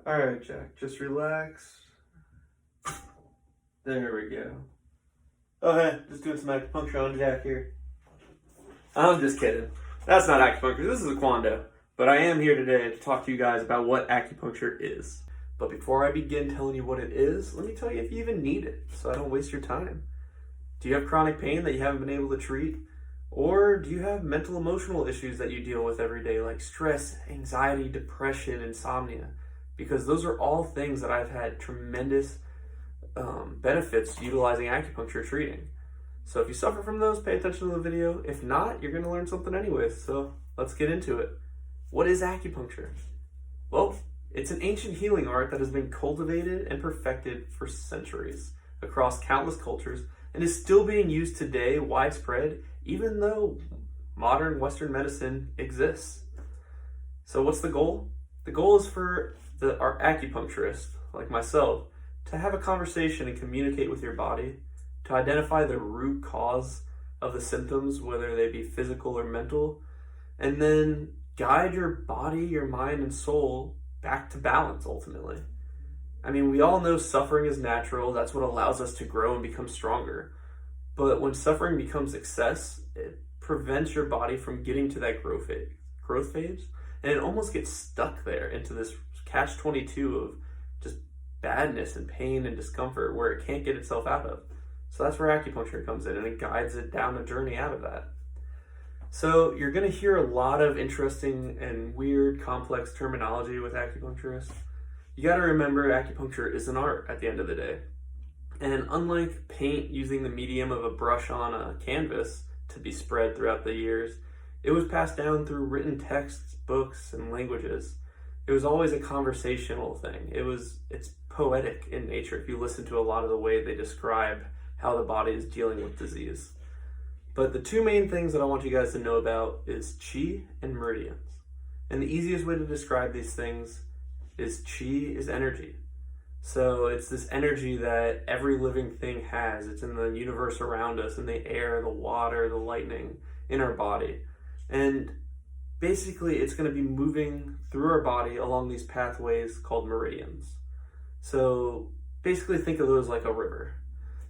Alright, Jack, just relax. There we go. Oh, hey, just doing some acupuncture on Jack here. I'm just kidding. That's not acupuncture, this is a Kwando. But I am here today to talk to you guys about what acupuncture is. But before I begin telling you what it is, let me tell you if you even need it, so I don't waste your time. Do you have chronic pain that you haven't been able to treat? Or do you have mental emotional issues that you deal with every day, like stress, anxiety, depression, insomnia? Because those are all things that I've had tremendous benefits utilizing acupuncture treating. So if you suffer from those, pay attention to the video. If not, you're going to learn something anyways. So let's get into it. What is acupuncture? Well, it's an ancient healing art that has been cultivated and perfected for centuries across countless cultures and is still being used today widespread, even though modern Western medicine exists. So what's the goal? The goal is for our acupuncturist, like myself, to have a conversation and communicate with your body, to identify the root cause of the symptoms, whether they be physical or mental, and then guide your body, your mind, and soul back to balance ultimately. I mean, we all know suffering is natural. That's what allows us to grow and become stronger. But when suffering becomes excess, it prevents your body from getting to that growth phase, and it almost gets stuck there into this catch-22 of just badness and pain and discomfort where it can't get itself out of. So that's where acupuncture comes in, and it guides it down a journey out of that. So you're going to hear a lot of interesting and weird, complex terminology with acupuncturists. You got to remember acupuncture is an art at the end of the day. And unlike paint using the medium of a brush on a canvas to be spread throughout the years, it was passed down through written texts, books, and languages. It was always a conversational thing. It's poetic in nature if you listen to a lot of the way they describe how the body is dealing with disease. But the two main things that I want you guys to know about is chi and meridians. And the easiest way to describe these things is chi is energy. So it's this energy that every living thing has. It's in the universe around us, in the air, the water, the lightning, in our body. And basically it's going to be moving through our body along these pathways called meridians. So basically think of those like a river.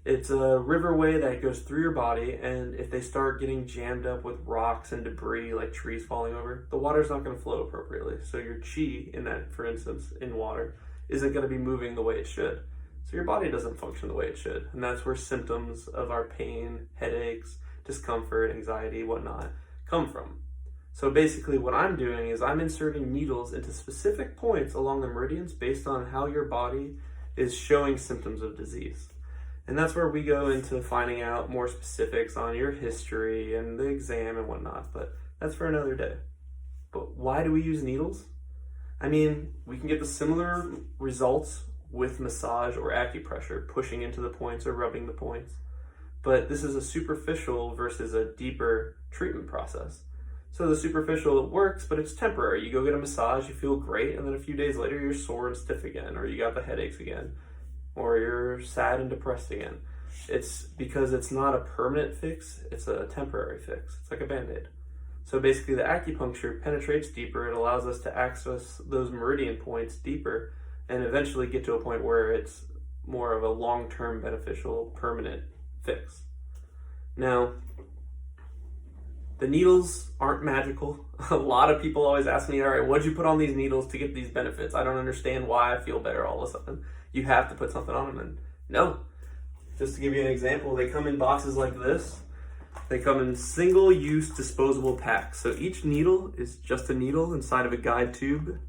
It's a riverway that goes through your body, and if they start getting jammed up with rocks and debris like trees falling over, the water's not going to flow appropriately. So your chi in that, for instance, in water, isn't going to be moving the way it should. So your body doesn't function the way it should. And that's where symptoms of our pain, headaches, discomfort, anxiety, whatnot, come from. So basically what I'm doing is I'm inserting needles into specific points along the meridians based on how your body is showing symptoms of disease. And that's where we go into finding out more specifics on your history and the exam and whatnot, but that's for another day. But why do we use needles? I mean, we can get the similar results with massage or acupressure, pushing into the points or rubbing the points. But this is a superficial versus a deeper treatment process. So the superficial works, but it's temporary. You go get a massage, you feel great, and then a few days later you're sore and stiff again, or you got the headaches again, or you're sad and depressed again. It's because it's not a permanent fix, it's a temporary fix. It's like a Band-Aid. So basically the acupuncture penetrates deeper. It allows us to access those meridian points deeper and eventually get to a point where it's more of a long-term beneficial permanent fix. Now, the needles aren't magical. A lot of people always ask me, all right, what'd you put on these needles to get these benefits? I don't understand why I feel better all of a sudden. You have to put something on them. And no, just to give you an example, they come in boxes like this. They come in single-use disposable packs. So each needle is just a needle inside of a guide tube.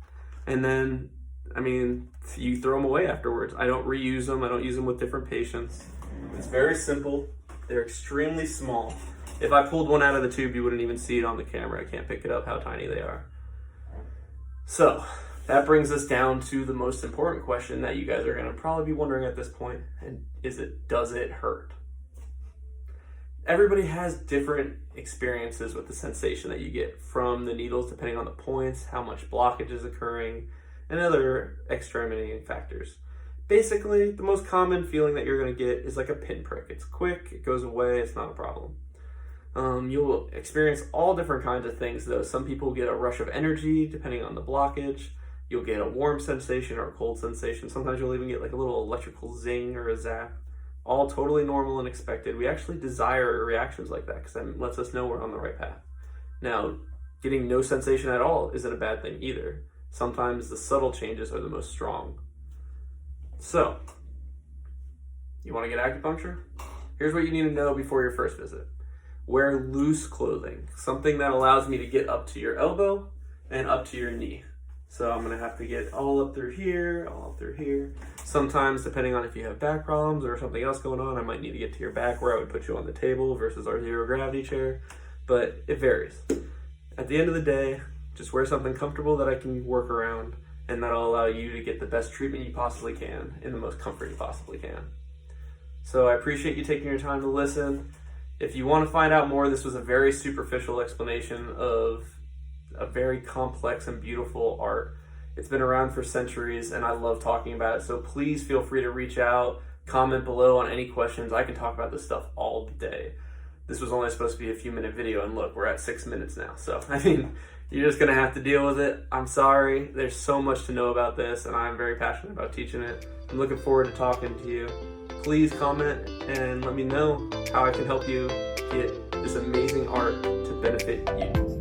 And then, I mean, you throw them away afterwards. I don't reuse them. I don't use them with different patients. It's very simple. They're extremely small. If I pulled one out of the tube, you wouldn't even see it on the camera. I can't pick it up how tiny they are. So that brings us down to the most important question that you guys are going to probably be wondering at this point, and does it hurt? Everybody has different experiences with the sensation that you get from the needles, depending on the points, how much blockage is occurring, and other extenuating factors. Basically, the most common feeling that you're going to get is like a pinprick. It's quick, it goes away, it's not a problem. You'll experience all different kinds of things though. Some people get a rush of energy depending on the blockage. You'll get a warm sensation or a cold sensation. Sometimes you'll even get like a little electrical zing or a zap. All totally normal and expected. We actually desire reactions like that because that lets us know we're on the right path. Now, getting no sensation at all isn't a bad thing either. Sometimes the subtle changes are the most strong. So, you want to get acupuncture? Here's what you need to know before your first visit. Wear loose clothing, something that allows me to get up to your elbow and up to your knee. So I'm going to have to get all up through here, all up through here. Sometimes, depending on if you have back problems or something else going on, I might need to get to your back where I would put you on the table versus our zero gravity chair. But it varies. At the end of the day, just wear something comfortable that I can work around and that'll allow you to get the best treatment you possibly can in the most comfort you possibly can. So I appreciate you taking your time to listen. If you want to find out more, this was a very superficial explanation of a very complex and beautiful art. It's been around for centuries and I love talking about it. So please feel free to reach out, comment below on any questions. I can talk about this stuff all day. This was only supposed to be a few minute video and look, we're at 6 minutes now. So, I mean, you're just gonna have to deal with it. I'm sorry, there's so much to know about this and I'm very passionate about teaching it. I'm looking forward to talking to you. Please comment and let me know how I can help you get this amazing art to benefit you.